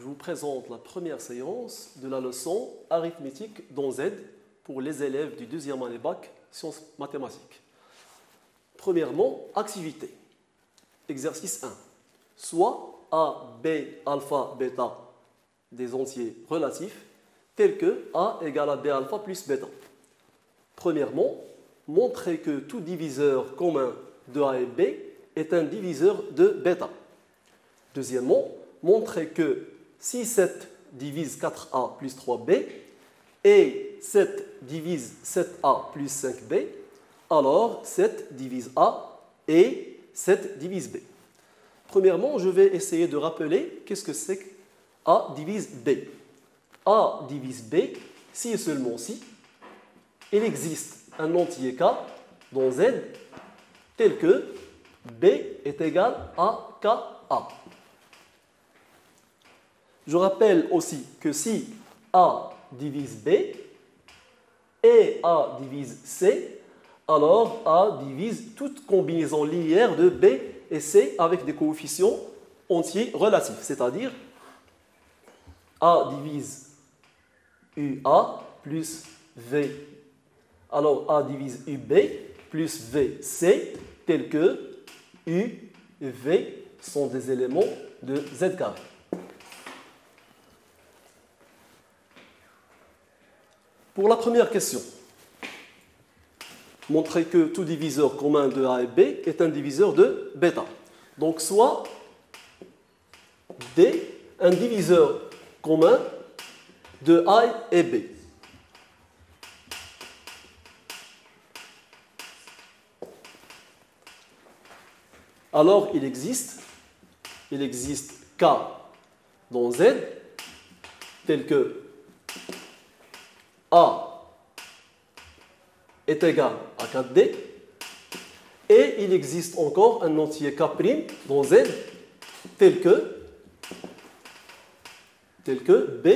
vous présente la première séance de la leçon arithmétique dans Z pour les élèves du deuxième année bac sciences mathématiques. Premièrement, activité. Exercice 1. Soit A, B, alpha, bêta des entiers relatifs tels que A égale à B alpha plus bêta. Premièrement, montrer que tout diviseur commun de A et B est un diviseur de bêta. Deuxièmement, montrer que si 7 divise 4A plus 3B et 7 divise 7A plus 5B, alors 7 divise A et 7 divise B. Premièrement, je vais essayer de rappeler qu'est-ce que c'est que A divise B. A divise B, si et seulement si, il existe un entier K dans Z tel que B est égal à KA. Je rappelle aussi que si A divise B et A divise C, alors A divise toute combinaison linéaire de B et C avec des coefficients entiers relatifs, c'est-à-dire A divise UA plus V. Alors A divise UB plus VC, tel que U et V sont des éléments de Z carré. Pour la première question, montrer que tout diviseur commun de A et B est un diviseur de bêta. Donc soit D, un diviseur commun de A et B. Alors il existe K dans Z tel que A est égal à 4D et il existe encore un entier K' dans Z tel que B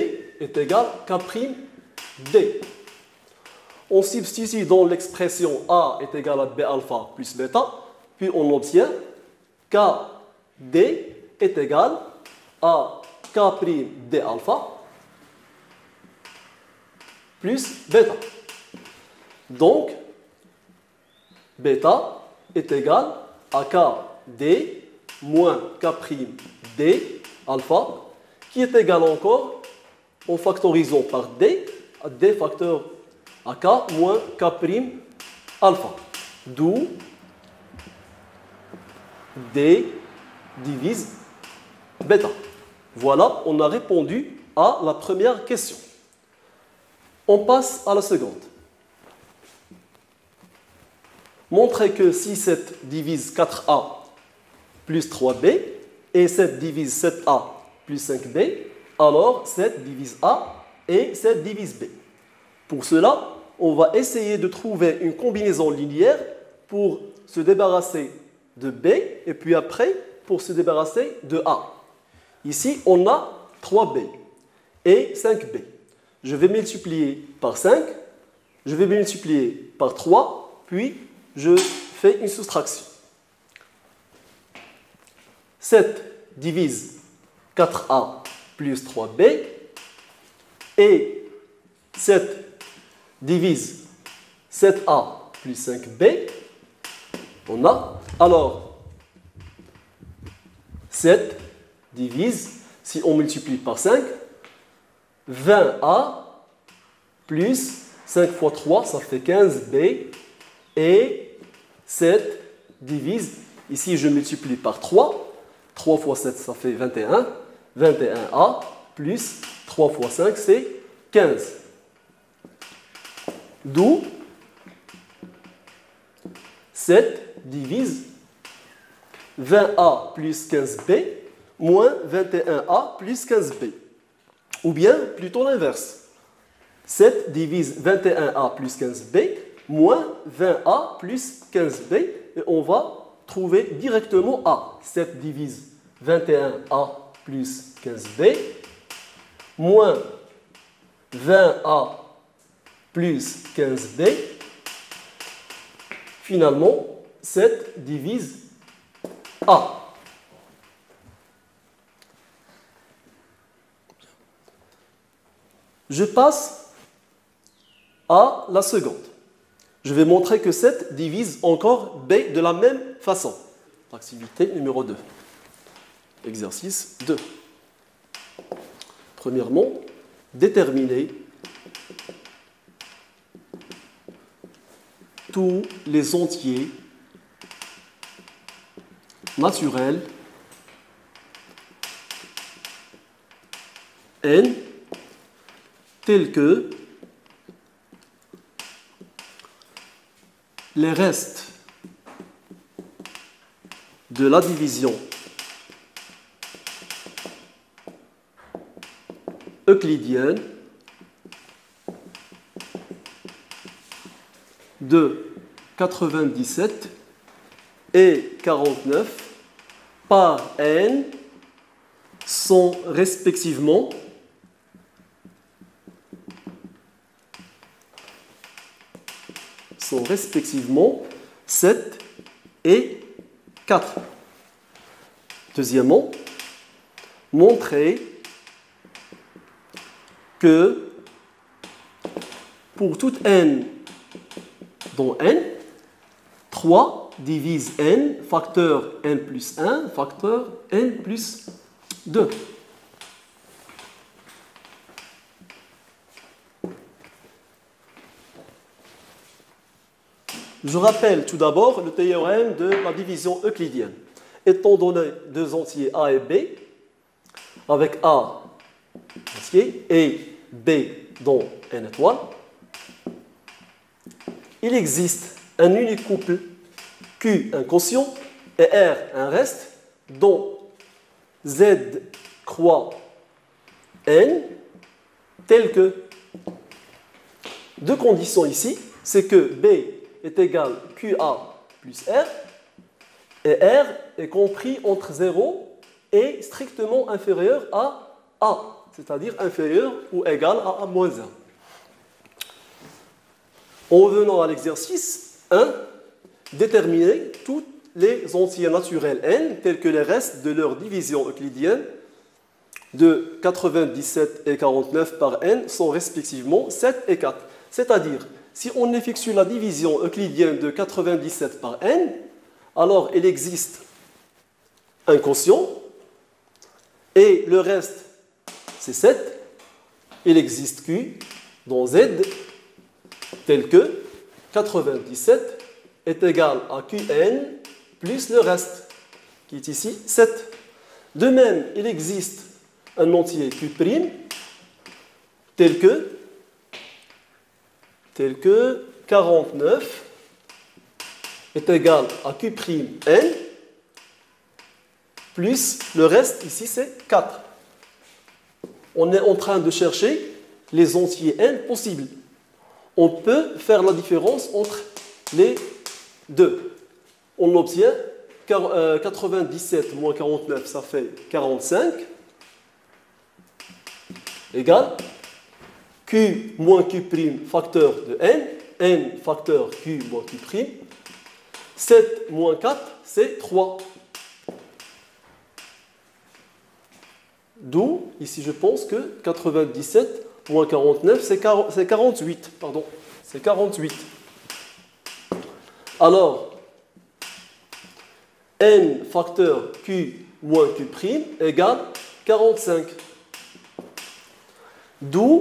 est égal à K'D. On substitue dans l'expression A est égal à B alpha plus bêta, puis on obtient KD est égal à K'D alpha plus bêta. Donc, bêta est égal à KD moins K'D alpha, qui est égal encore, en factorisant par D, à D facteur à K moins K' alpha. D'où D divise bêta. Voilà, on a répondu à la première question. On passe à la seconde. Montrer que si 7 divise 4A plus 3B et 7 divise 7A plus 5B, alors 7 divise A et 7 divise B. Pour cela, on va essayer de trouver une combinaison linéaire pour se débarrasser de B et puis après pour se débarrasser de A. Ici, on a 3B et 5B. Je vais multiplier par 5, je vais multiplier par 3, puis je fais une soustraction. 7 divise 4A plus 3B et 7 divise 7A plus 5B. On a alors 7 divise, si on multiplie par 5, 20A plus 5 fois 3, ça fait 15B. Et 7 divise, ici je multiplie par 3. 3 fois 7, ça fait 21. 21A plus 3 fois 5, c'est 15. D'où 7 divise 20A plus 15B moins 21A plus 15B. Ou bien plutôt l'inverse. 7 divise 21A plus 15B moins 20A plus 15B. Et on va trouver directement A. 7 divise 21A plus 15B moins 20A plus 15B. Finalement, 7 divise A. je passe à la seconde. Je vais montrer que 7 divise encore B de la même façon. Activité numéro 2. Exercice 2. Premièrement, déterminer tous les entiers naturels n tels que les restes de la division euclidienne de 97 et 49 par n sont respectivement sont respectivement 7 et 4. Deuxièmement, montrer que pour toute n dont n, 3 divise n, facteur n plus 1, facteur n plus 2. Je rappelle tout d'abord le théorème de la division euclidienne. Étant donné deux entiers A et B, avec A entier et B dont n étoile, il existe un unique couple Q un quotient et R un reste dont Z croît n tel que deux conditions ici, c'est que B est égal QA plus R et R est compris entre 0 et strictement inférieur à A, c'est-à-dire inférieur ou égal à A moins 1. En revenant à l'exercice 1, déterminer tous les entiers naturels n tels que les restes de leur division euclidienne de 97 et 49 par n sont respectivement 7 et 4. C'est-à-dire, si on effectue la division euclidienne de 97 par n, alors il existe un quotient et le reste c'est 7. Il existe Q dont Z tel que 97 est égal à Qn plus le reste qui est ici 7. De même, il existe un entier Q' tel que 49 est égal à Q'N plus le reste, ici c'est 4. On est en train de chercher les entiers n possibles. On peut faire la différence entre les deux. On obtient 97 moins 49, ça fait 45, égale Q moins Q' facteur de n, n facteur Q moins Q', 7 moins 4, c'est 3. D'où, ici je pense que 97 moins 49, c'est 48. Pardon, c'est 48. Alors, n facteur Q moins Q' égale 45. D'où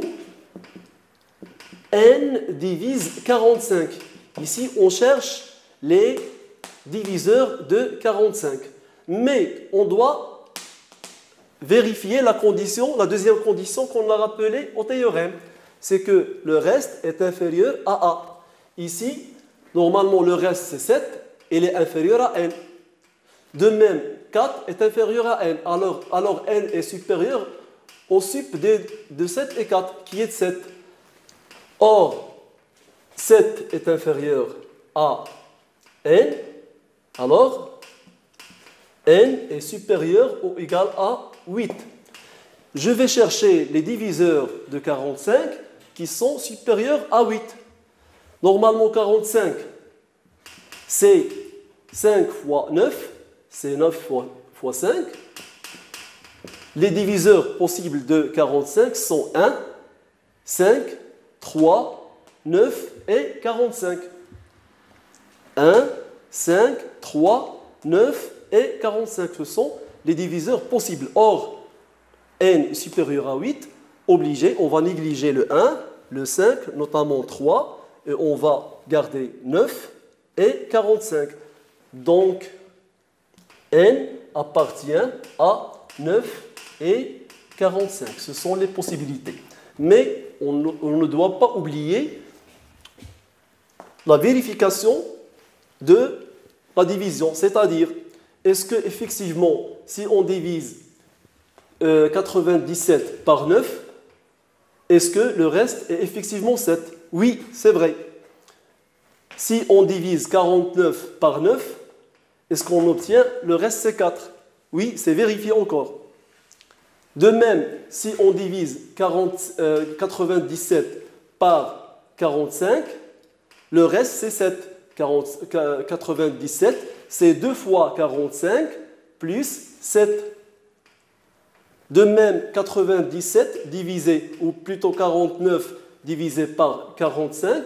n divise 45. Ici, on cherche les diviseurs de 45. Mais on doit vérifier la deuxième condition qu'on a rappelée au théorème. C'est que le reste est inférieur à A. Ici, normalement, le reste c'est 7, il est inférieur à n. De même, 4 est inférieur à n. Alors n est supérieur au sup de 7 et 4, qui est de 7. Or, 7 est inférieur à n, alors n est supérieur ou égal à 8. Je vais chercher les diviseurs de 45 qui sont supérieurs à 8. Normalement, 45, c'est 5 fois 9, c'est 9 fois 5. Les diviseurs possibles de 45 sont 1, 5, 3, 9 et 45. 1, 5, 3, 9 et 45. Ce sont les diviseurs possibles. Or, n est supérieur à 8, obligé, on va négliger le 1, le 5, notamment 3, et on va garder 9 et 45. Donc, n appartient à 9 et 45. Ce sont les possibilités. Mais on ne doit pas oublier la vérification de la division. C'est-à-dire, est-ce que effectivement, si on divise 97 par 9, est-ce que le reste est effectivement 7? Oui, c'est vrai. Si on divise 49 par 9, est-ce qu'on obtient le reste c'est 4? Oui, c'est vérifié encore. De même, si on divise 97 par 45, le reste c'est 7. 97, c'est 2 fois 45 plus 7. De même, 97 divisé, ou plutôt 49 divisé par 45,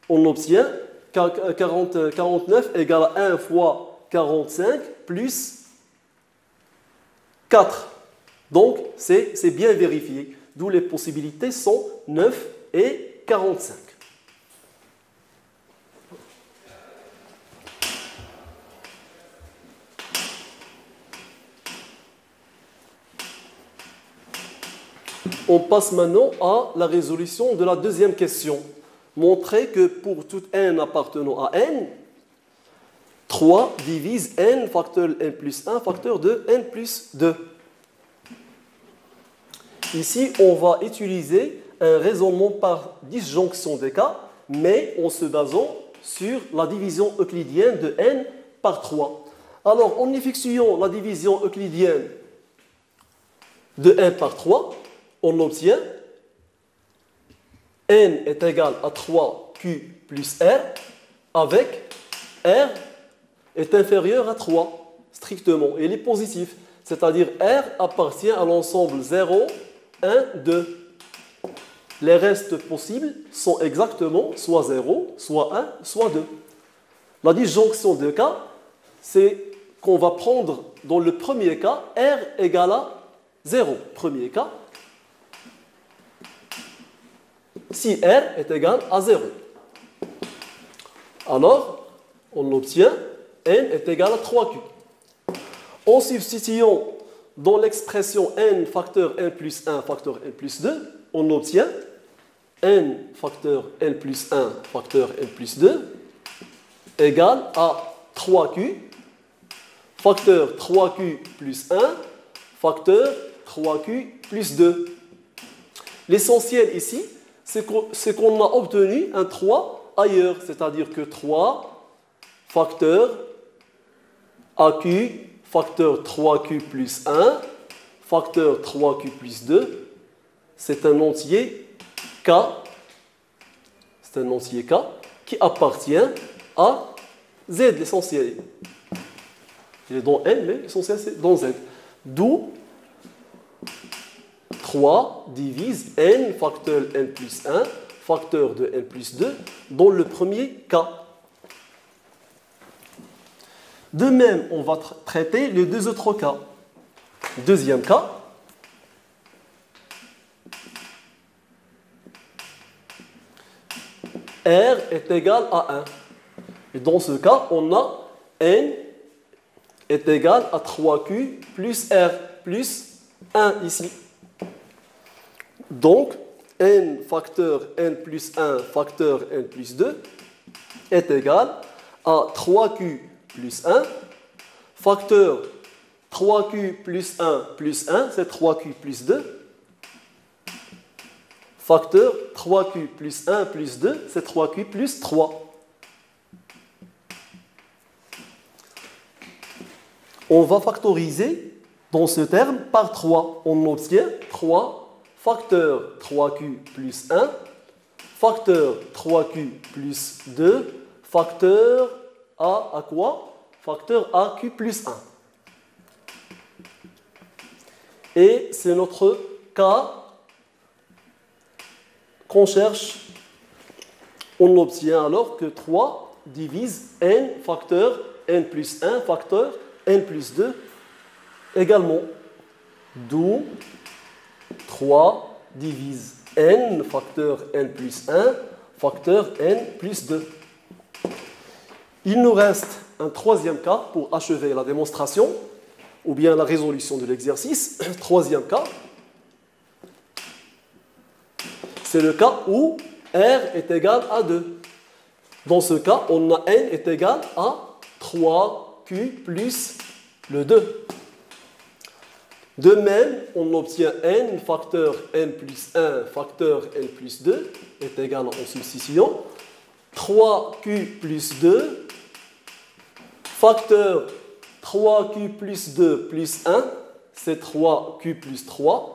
on obtient 49 égale à 1 fois 45 plus 4. Donc, c'est bien vérifié. D'où les possibilités sont 9 et 45. On passe maintenant à la résolution de la deuxième question. Montrer que pour tout n appartenant à n, 3 divise n facteur n plus 1 facteur de n plus 2. Ici, on va utiliser un raisonnement par disjonction des cas, mais en se basant sur la division euclidienne de n par 3. Alors, en effectuant la division euclidienne de n par 3, on obtient n est égal à 3q plus r, avec r est inférieur à 3, strictement, et il est positif. C'est-à-dire r appartient à l'ensemble 0, 1, 2. Les restes possibles sont exactement soit 0, soit 1, soit 2. La disjonction de cas, c'est qu'on va prendre dans le premier cas r égale à 0. Premier cas, si r est égal à 0. Alors, on obtient n est égal à 3q. En substituant dans l'expression n facteur n plus 1 facteur n plus 2, on obtient n facteur n plus 1 facteur n plus 2 égale à 3q facteur 3q plus 1 facteur 3q plus 2. L'essentiel ici, c'est qu'on a obtenu un 3 ailleurs, c'est-à-dire que 3 facteur AQ facteur 3Q plus 1 facteur 3Q plus 2, c'est un entier K, c'est un entier K qui appartient à Z, l'essentiel. Il est dans N, mais l'essentiel c'est dans Z. D'où 3 divise n facteur n plus 1 facteur de n plus 2 dans le premier cas. De même, on va traiter les deux autres cas. Deuxième cas, R est égal à 1. Et dans ce cas, on a n est égal à 3q plus R plus 1 ici. Donc, n facteur n plus 1 facteur n plus 2 est égal à 3q plus 1 facteur 3q plus 1 plus 1, c'est 3q plus 2, facteur 3q plus 1 plus 2, c'est 3q plus 3. On va factoriser dans ce terme par 3. On obtient 3 facteur 3q plus 1, facteur 3q plus 2, facteur à quoi? Facteur AQ plus 1. Et c'est notre cas qu'on cherche, on obtient alors que 3 divise n facteur n plus 1 facteur n plus 2 également. D'où 3 divise n facteur n plus 1 facteur n plus 2. Il nous reste un troisième cas pour achever la démonstration ou bien la résolution de l'exercice. Troisième cas, c'est le cas où R est égal à 2. Dans ce cas, on a n est égal à 3Q plus le 2. De même, on obtient n facteur n plus 1 facteur n plus 2 est égal en substitution 3Q plus 2 facteur 3Q plus 2 plus 1, c'est 3Q plus 3.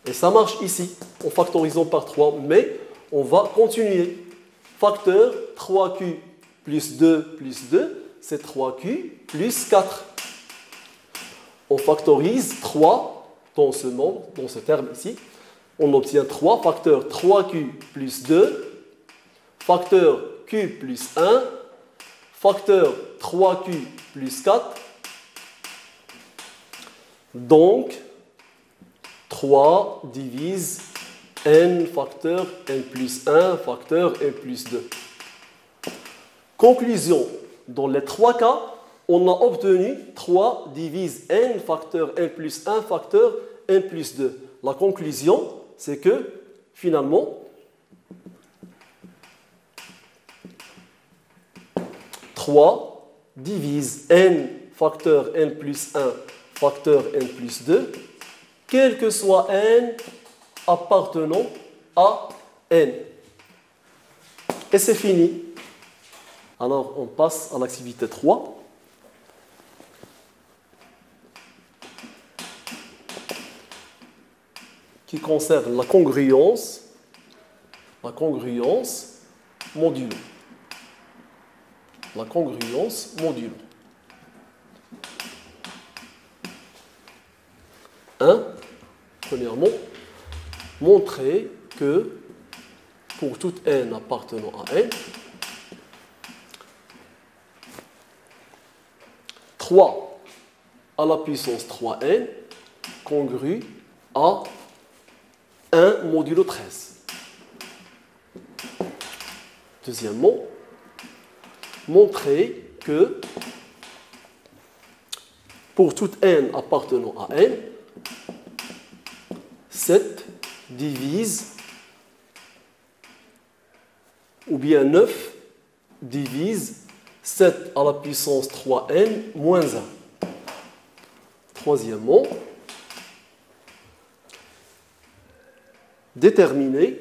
Et ça marche ici, en factorisant par 3, mais on va continuer. Facteur 3Q plus 2, c'est 3Q plus 4. On factorise 3 dans ce nombre, dans ce terme ici. On obtient 3 facteur 3Q plus 2, facteur Q plus 1, facteur 3Q plus 4. Donc, 3 divise n facteur n plus 1 facteur n plus 2. Conclusion, dans les trois cas, on a obtenu 3 divise n facteur n plus 1 facteur n plus 2. La conclusion, c'est que finalement, 3 divise n facteur n plus 1 facteur n plus 2, quel que soit n appartenant à n. Et c'est fini. Alors, on passe à l'activité 3. Qui concerne la congruence modulo. La congruence modulo. 1. Premièrement, montrer que pour toute n appartenant à n, 3 à la puissance 3n congrue à 1 modulo 13. Deuxièmement, montrer que pour toute n appartenant à n, 7 divise, ou bien 9 divise 7 à la puissance 3n moins 1. Troisièmement, déterminer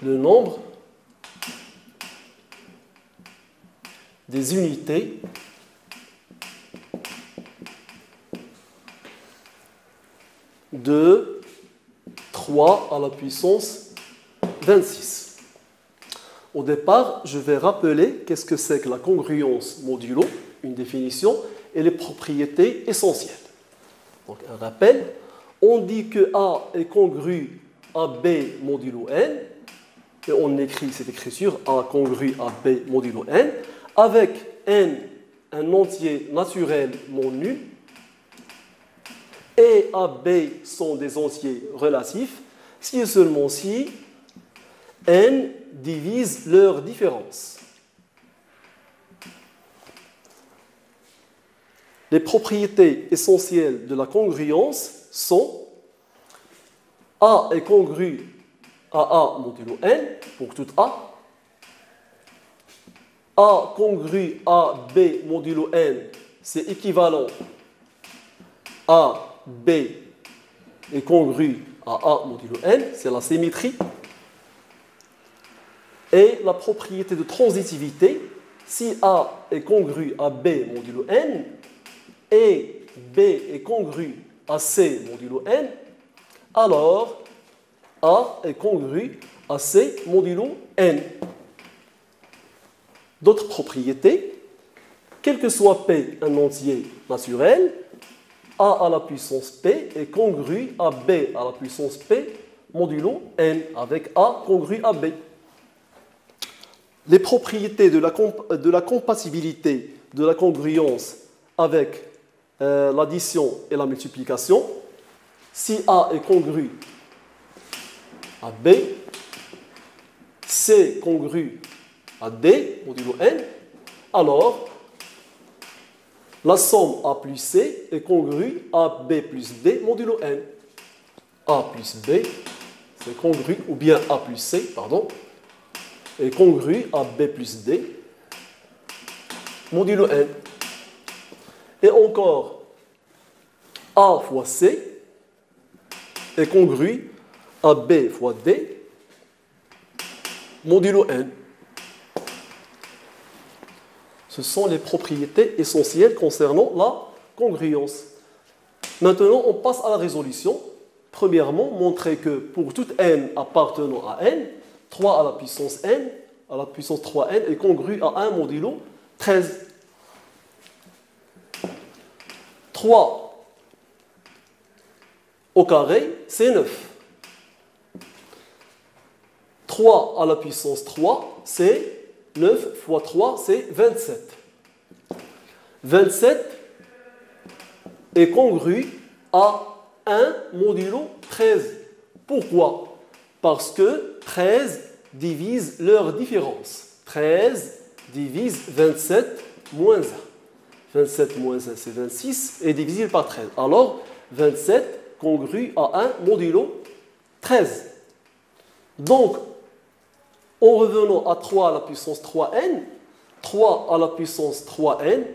le nombre des unités de 3 à la puissance 26. Au départ, je vais rappeler qu'est-ce que c'est que la congruence modulo, une définition, et les propriétés essentielles. Donc, un rappel, on dit que A est congru à B modulo n, et on écrit cette écriture A congru à B modulo n, avec n un entier naturel non nul, et A, B sont des entiers relatifs, si et seulement si n divise leur différence. Les propriétés essentielles de la congruence sont A est congru à A modulo n pour toute A, A congru à B modulo n, c'est équivalent à B est congru à A modulo n, c'est la symétrie. Et la propriété de transitivité, si A est congru à B modulo n et B est congru à C modulo n, alors A est congru à C modulo n. D'autres propriétés, quel que soit P un entier naturel, A à la puissance P est congru à B à la puissance P modulo N, avec A congru à B. Les propriétés de la compatibilité de la congruence avec l'addition et la multiplication. Si A est congru à B, C congru à D, modulo N, alors la somme A plus C est congrue à B plus D, modulo N. A plus B, c'est congru, ou bien A plus C, pardon, est congru à B plus D, modulo N. Et encore, A fois C est congru à B fois D, modulo N. Ce sont les propriétés essentielles concernant la congruence. Maintenant, on passe à la résolution. Premièrement, montrer que pour toute n appartenant à n, 3 à la puissance n, à la puissance 3n est congru à 1 modulo 13. 3 au carré, c'est 9. 3 à la puissance 3, c'est 9 fois 3, c'est 27. 27 est congru à 1 modulo 13. Pourquoi? Parce que 13 divise leur différence. 13 divise 27 moins 1. 27 moins 1, c'est 26, et divisible par 13. Alors, 27 congru à 1 modulo 13. Donc, en revenant à 3 à la puissance 3n, 3 à la puissance 3n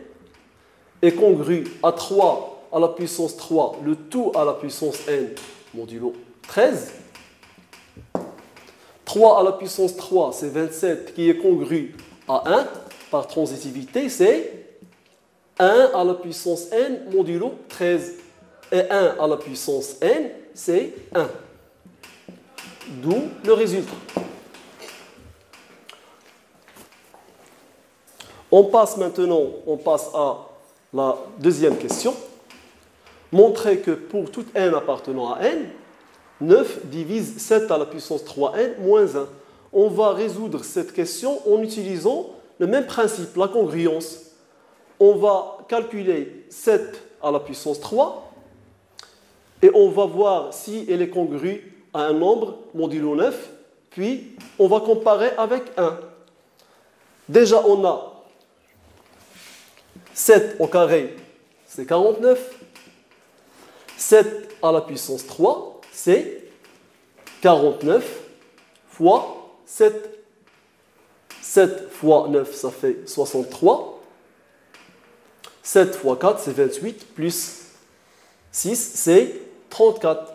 est congru à 3 à la puissance 3, le tout à la puissance n, modulo 13. 3 à la puissance 3, c'est 27 qui est congru à 1. Par transitivité, c'est 1 à la puissance n, modulo 13. Et 1 à la puissance n, c'est 1. D'où le résultat. On passe à la deuxième question. Montrer que pour toute n appartenant à n, 9 divise 7 à la puissance 3n moins 1. On va résoudre cette question en utilisant le même principe, la congruence. On va calculer 7 à la puissance 3 et on va voir si elle est congrue à un nombre modulo 9, puis on va comparer avec 1. Déjà, on a 7 au carré, c'est 49. 7 à la puissance 3, c'est 49 fois 7. 7 fois 9, ça fait 63. 7 fois 4, c'est 28, plus 6, c'est 34.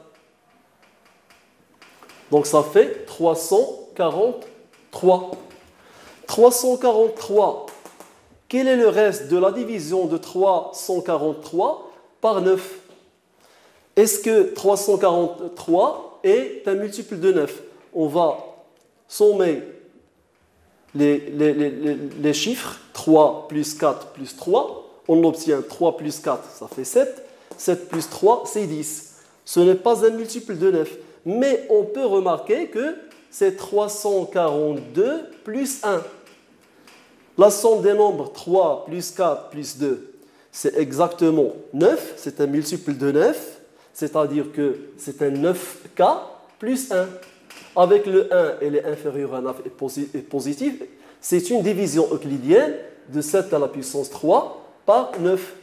Donc ça fait 343. 343. Quel est le reste de la division de 343 par 9? Est-ce que 343 est un multiple de 9? On va sommer les chiffres. 3 plus 4 plus 3. On obtient 3 plus 4, ça fait 7. 7 plus 3, c'est 10. Ce n'est pas un multiple de 9. Mais on peut remarquer que c'est 342 plus 1. La somme des nombres 3 plus 4 plus 2, c'est exactement 9. C'est un multiple de 9. C'est-à-dire que c'est un 9K plus 1. Avec le 1, elle est inférieure à 9 et positive. C'est une division euclidienne de 7 à la puissance 3 par 9.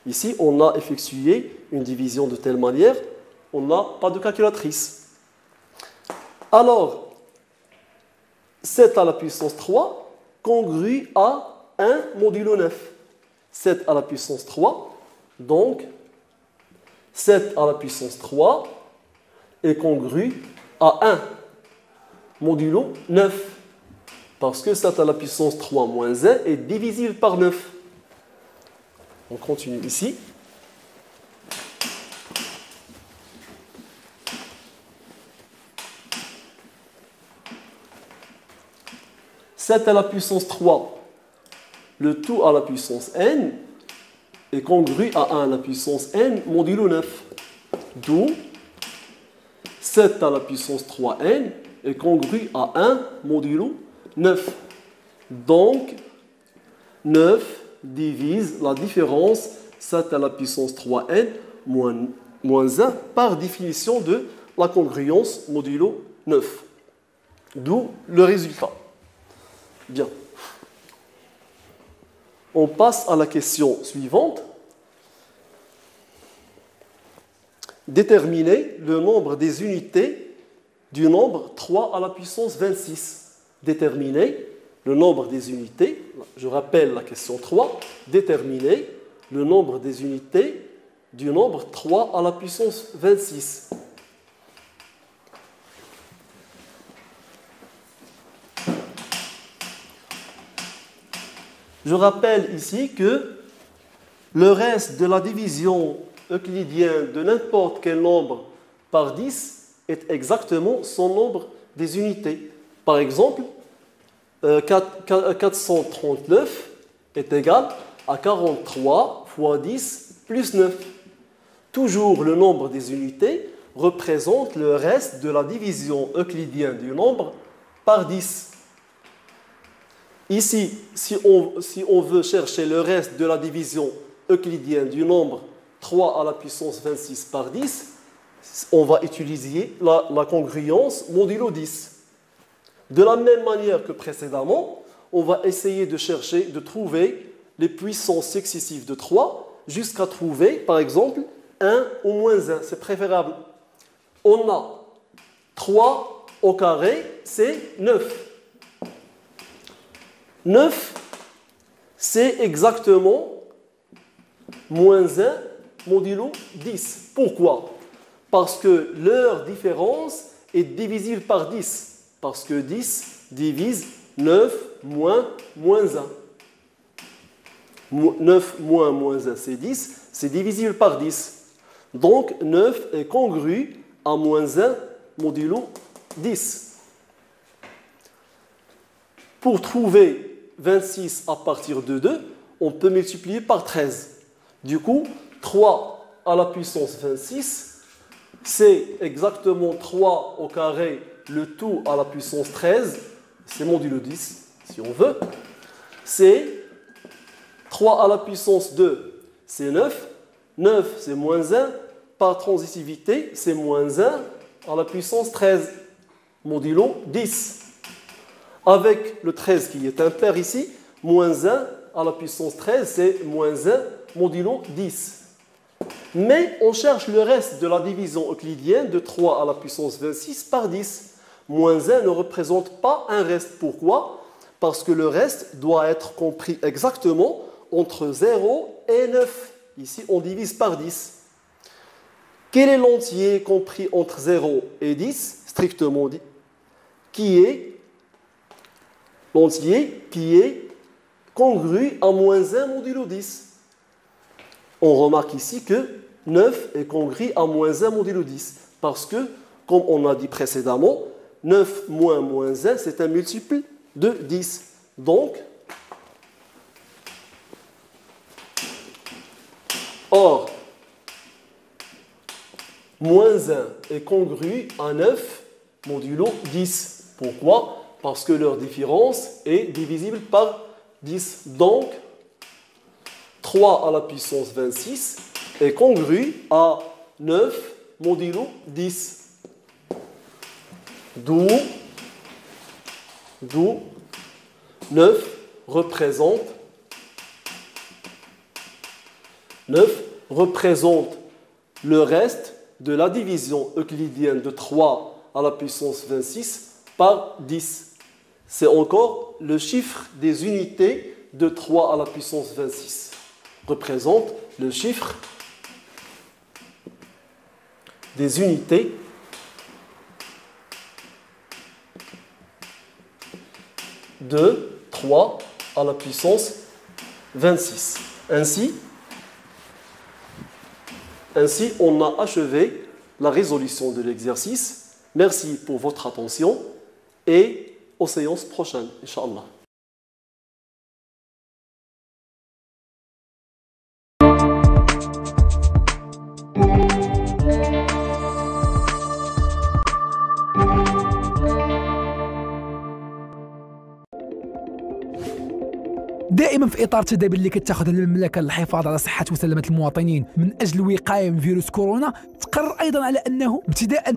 Ici, on a effectué une division de telle manière, on n'a pas de calculatrice. Alors, 7 à la puissance 3 congru à 1 modulo 9. 7 à la puissance 3, donc 7 à la puissance 3 est congru à 1 modulo 9. Parce que 7 à la puissance 3 moins 1 est divisible par 9. On continue ici. « 7 à la puissance 3, le tout à la puissance n, est congru à 1 à la puissance n modulo 9. D'où 7 à la puissance 3n est congru à 1 modulo 9. Donc, 9 divise la différence 7 à la puissance 3n moins 1 par définition de la congruence modulo 9. D'où le résultat. Bien. On passe à la question suivante. Déterminer le nombre des unités du nombre 3 à la puissance 26. Déterminer le nombre des unités, je rappelle la question 3, déterminer le nombre des unités du nombre 3 à la puissance 26. Je rappelle ici que le reste de la division euclidienne de n'importe quel nombre par 10 est exactement son nombre des unités. Par exemple, 439 est égal à 43 fois 10 plus 9. Toujours le nombre des unités représente le reste de la division euclidienne du nombre par 10. Ici, si on veut chercher le reste de la division euclidienne du nombre 3 à la puissance 26 par 10, on va utiliser la congruence modulo 10. De la même manière que précédemment, on va essayer de trouver les puissances successives de 3 jusqu'à trouver, par exemple, 1 ou moins 1. C'est préférable. On a 3 au carré, c'est 9. 9, c'est exactement moins 1 modulo 10. Pourquoi? Parce que leur différence est divisible par 10. Parce que 10 divise 9 moins 1. 9 moins 1, c'est 10. C'est divisible par 10. Donc, 9 est congru à moins 1 modulo 10. Pour trouver 26 à partir de 2, on peut multiplier par 13. Du coup, 3 à la puissance 26, c'est exactement 3 au carré, le tout à la puissance 13, c'est modulo 10, si on veut. C'est 3 à la puissance 2, c'est 9. 9, c'est moins 1. Par transitivité, c'est moins 1 à la puissance 13, modulo 10. Avec le 13 qui est impair ici, moins 1 à la puissance 13, c'est moins 1 modulo 10. Mais on cherche le reste de la division euclidienne de 3 à la puissance 26 par 10. Moins 1 ne représente pas un reste. Pourquoi? Parce que le reste doit être compris exactement entre 0 et 9. Ici, on divise par 10. Quel est l'entier compris entre 0 et 10, strictement dit? Qui est l'entier qui est congru à moins 1 modulo 10. On remarque ici que 9 est congru à moins 1 modulo 10. Parce que, comme on a dit précédemment, 9 moins moins 1, c'est un multiple de 10. Donc, or, moins 1 est congru à 9 modulo 10. Pourquoi? Parce que leur différence est divisible par 10. Donc, 3 à la puissance 26 est congru à 9 modulo 10. D'où 9 représente le reste de la division euclidienne de 3 à la puissance 26 par 10. C'est encore le chiffre des unités de 3 à la puissance 26. Représente le chiffre des unités de 3 à la puissance 26. Ainsi, on a achevé la résolution de l'exercice. Merci pour votre attention et aux séances prochaines, Inch'Allah. دائما في اطار التدابير اللي كتاخذها المملكه للحفاظ على صحه وسلامه المواطنين من اجل الوقايه من فيروس كورونا، تقرر ايضا على انه ابتداء